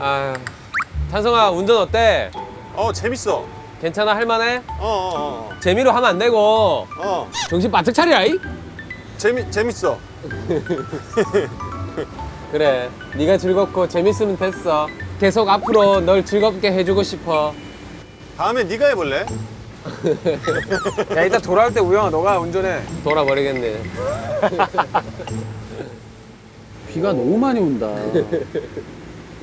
아, 찬성아 운전 어때? 재밌어. 괜찮아 할만해? 어. 재미로 하면 안 되고 정신 바짝 차리라이. 재밌어. 그래, 네가 즐겁고 재밌으면 됐어. 계속 앞으로 널 즐겁게 해주고 싶어. 다음에 네가 해볼래? 야 이따 돌아올 때 우영아 너가 운전해. 돌아버리겠네. 비가 너무 많이 온다.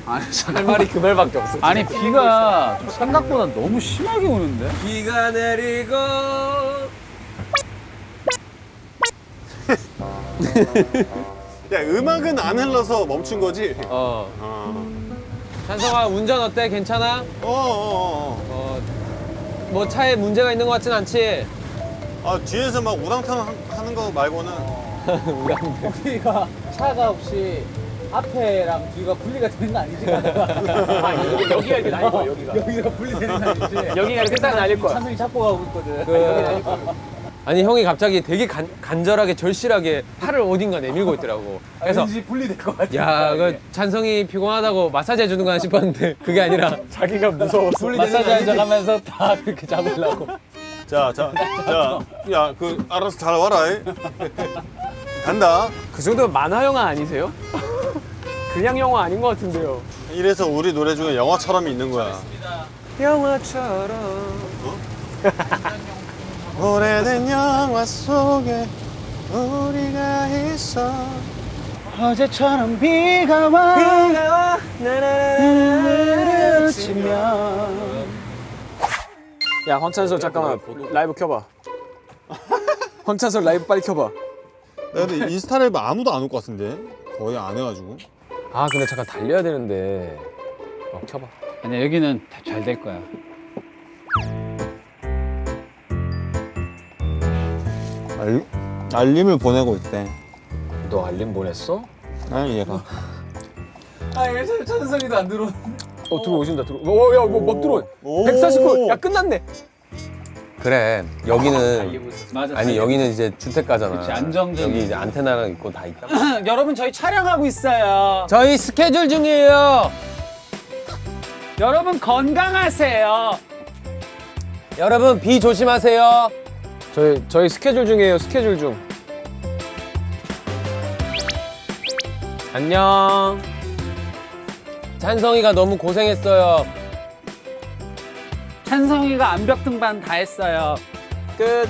아니, 할 말이 그 말밖에 없어. 아니 비가 좀 생각보다 너무 심하게 오는데? 비가 내리고. 야, 음악은 안 흘러서 멈춘 거지? 찬성아 운전 어때? 괜찮아? 뭐 차에 문제가 있는 것 같진 않지? 뒤에서 막 우당탕 하는 거 말고는. 혹시가 차가 혹시 앞에랑 뒤가 분리가 되는 거 아니지? 여기가 이렇게 날릴 거야 여기가. 여기가 분리되는 거 아니지? 여기가 이렇게 딱 날릴 거야. 찬성이 잡고 가고 있거든. 아니 형이 갑자기 되게 간절하게 절실하게 팔을 어딘가 내밀고 있더라고. 그래서 왠지 분리될 것 같아. 야, 그 찬성이 피곤하다고 마사지 해주는 거나 싶었는데 그게 아니라 자기가 무서워서. 마사지 한잔하면서 다 그렇게 잡으려고. 자, 야, 알아서 잘 와라. 간다. 그 정도면 만화 영화 아니세요? 그냥 영화 아닌 것 같은데요. 이래서 우리 노래 중에 영화처럼이 있는 거야. 영화처럼. 오래된 영화 속에 우리가 있어. 어제처럼 비가 와. 내려치면. 야 황찬솔 잠깐만 라이브 켜봐. 황찬솔 라이브 빨리 켜봐. 나 근데 인스타 라이브 아무도 안 올 것 같은데? 거의 안 해가지고. 아 근데 잠깐 달려야 되는데. 켜봐. 아니야 여기는 다 잘 될 거야. 알림을 보내고 있대. 너 알림 보냈어? 아니 얘가. 왜 찬성이도 안 들어오는? 들어오신다 들어. 야뭐막 들어와. 149. 야 끝났네. 그래. 여기는 맞아. 아니 여기는 이제 주택가잖아. 그치, 안정적인. 여기 이제 안테나가 있고 다 있다. 여러분 저희 촬영하고 있어요. 저희 스케줄 중이에요. 여러분 건강하세요. 여러분 비 조심하세요. 저희 스케줄 중이에요. 스케줄 중. 안녕. 찬성이가 너무 고생했어요. 찬성이가 암벽 등반 다 했어요. 끝.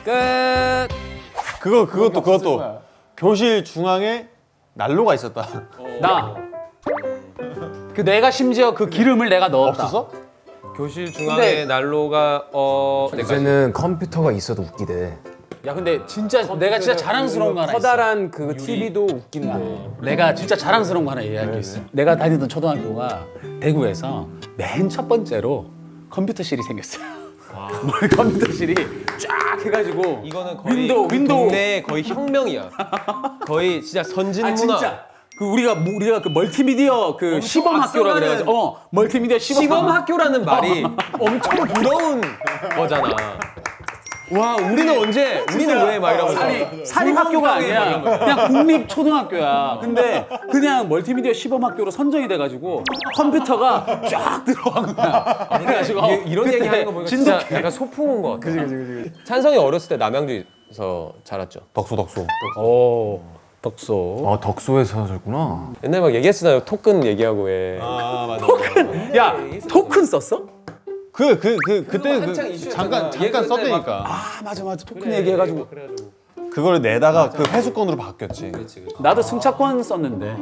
끝. 그것도. 교실 중앙에 난로가 있었다. 내가 심지어 그 기름을 내가 넣었다. 없었어? 교실 중앙에 난로가 이제는 컴퓨터가 있어도 웃기대. 야 근데 진짜 내가 진짜 자랑스러운 거 하나 있어. 커다란 그 TV도 웃긴데. 내가 진짜 자랑스러운 거 하나 얘기할 게 있어. 내가 다니던 초등학교가 대구에서 맨 첫 번째로 컴퓨터실이 생겼어요. 컴퓨터실이 쫙 해가지고 이거는 거의 윈도우 국내의 거의 혁명이야. 거의 진짜 선진 문화. 진짜 우리가 그 멀티미디어 그 시범 학교라 그래가지고 멀티미디어 시범 학교라는 말이 엄청 부러운 거잖아. 와 우리는 언제 우리는 왜 막 이러면서 사립 학교가 아니야. 그냥 국립 초등학교야. 근데 그냥 멀티미디어 시범 학교로 선정이 돼가지고 컴퓨터가 쫙 들어간 거야. 그래가지고 이런 얘기 하는 거 보니까 진짜 약간 소풍 온 거 같아. 그지. 찬성이 어렸을 때 남양주에서 자랐죠. 덕소. 덕소. 아 덕소에서 사셨구나. 옛날 막 얘기했잖아요. 토큰 얘기하고 왜. 맞아. 야 토큰 썼어? 그때 한창 이슈였잖아. 잠깐 썼다니까. 맞아 토큰 얘기해가지고 그걸 내다가 그 회수권으로 바뀌었지. 나도 승차권 썼는데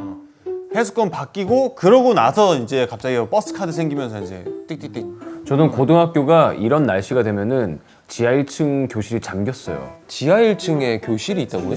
회수권 바뀌고 그러고 나서 이제 갑자기 버스 카드 생기면서 이제 띡띡띡. 저는 고등학교가 이런 날씨가 되면은 지하 1층 교실이 잠겼어요. 지하 1층에 교실이 있다고요?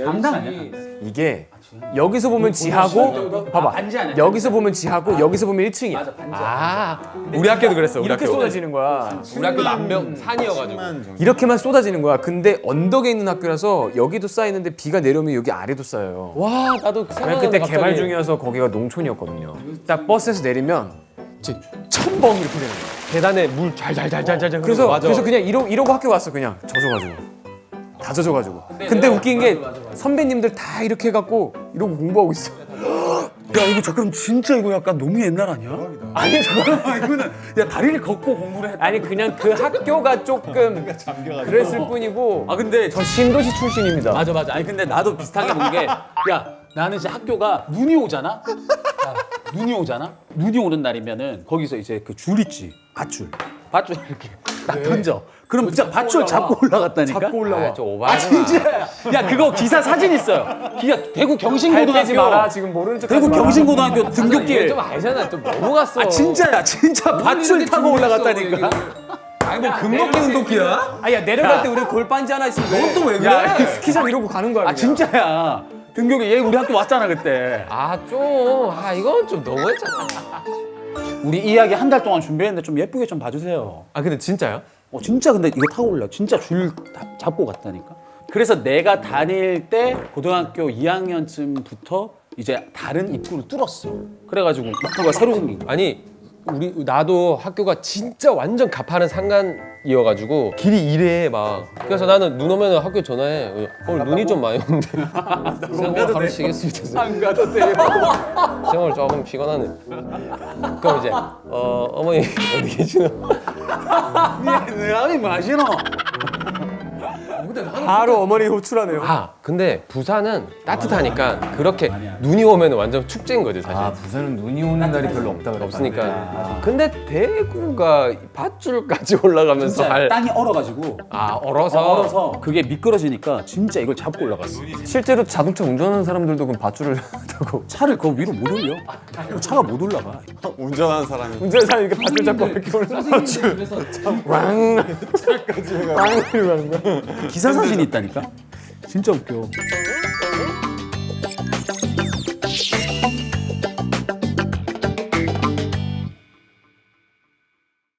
당당 아니야? 이게 여기서 보면 지하고 봐봐. 반지 아니야? 여기서 보면 지하고 여기서 보면 1층이야. 맞아 반지. 우리 학교도 그랬어. 우리 이렇게 학교. 쏟아지는 거야. 우리 학교 남병 산이어가지고. 이렇게만 쏟아지는 거야. 근데 언덕에 있는 학교라서 여기도 쌓이는데 비가 내려오면 여기 아래도 쌓여요. 와 나도 그냥 생각나는데 그때 갑자기. 개발 중이어서 거기가 농촌이었거든요. 딱 버스에서 내리면 이제 첨벙 이렇게 되는 거야. 계단에 물 잘잘잘잘잘. 그래서 그냥 이러고 학교 갔어. 그냥 젖어가지고. 다 젖어가지고. 근데 웃긴 게 선배님들 다 이렇게 해갖고 이러고 공부하고 있어. 야 이거 잠깐 진짜 이거 약간 너무 옛날 아니야? 아니 잠깐만 이거는 야 다리를 걷고 공부를 했다. 아니 그냥 그 학교가 조금 그랬을 뿐이고. 아 근데 저 신도시 출신입니다. 맞아. 아니 근데 나도 비슷하게 본 게 야 나는 이제 학교가 눈이 오잖아. 눈이 오는 날이면은 거기서 이제 그 줄 있지. 밧줄 이렇게 딱 던져. 그럼 진짜 밧줄 잡고 올라갔다니까. 잡고 올라와. 좀 오바하지 아 진짜. 야 그거 기사 사진 있어요. 기가 대구 경신고등학교. 마라 지금 모르는 척. 대구 경신고등학교 이게 등굣길. 좀 알잖아. 좀 넘어갔어. 아 진짜야. 진짜 밧줄 타고 올라갔다니까. 아니 뭐 금먹기 운동기야? 아야 내려갈 때 우리 골반지 하나 있으면 돼. 또 왜 그래? 야, 스키장 이러고 가는 거야. 아 그냥. 진짜야. 등교계 얘 우리 학교 왔잖아 그때. 이건 좀 너무했잖아. 우리 이야기 한 달 동안 준비했는데 좀 예쁘게 좀 봐주세요. 아 근데 진짜요? 진짜 근데 이거 타고 올라. 진짜 줄 잡고 갔다니까. 그래서 내가 다닐 때 고등학교 2학년쯤부터 이제 다른 입구를 뚫었어. 그래가지고 입구가 새로 생긴 거야. 아니 나도 학교가 진짜 완전 가파른 상간이어가지고 길이 이래 막. 그래서 나는 눈 오면 학교 전화해. 오늘 눈이 좀 많이 오는데. 선생님 가르치겠습니다. 안 가도 돼요. 선생님 오늘 조금 피곤하네. 그럼 이제 어머니 어디 계시노? 내가 마시노. 바로 어머니 호출하네요. 근데 부산은 따뜻하니까 그렇게 눈이 오면 완전 축제인 거지 사실. 부산은 눈이 오는 날이 별로 없다 그랬다. 없으니까. 근데 대구가 밧줄까지 올라가면서 진짜 땅이 얼어가지고. 얼어서. 그게 미끄러지니까 진짜 이걸 잡고 올라갔어. 실제로 자동차 운전하는 사람들도 그 밧줄을 타고 차를 그 위로 못 올려. 차가 못 올라가. 운전하는 사람이 운전하는 사람이 이렇게 밧줄 잡고 이렇게 올라. 기사 사진이 있다니까. 진짜 웃겨.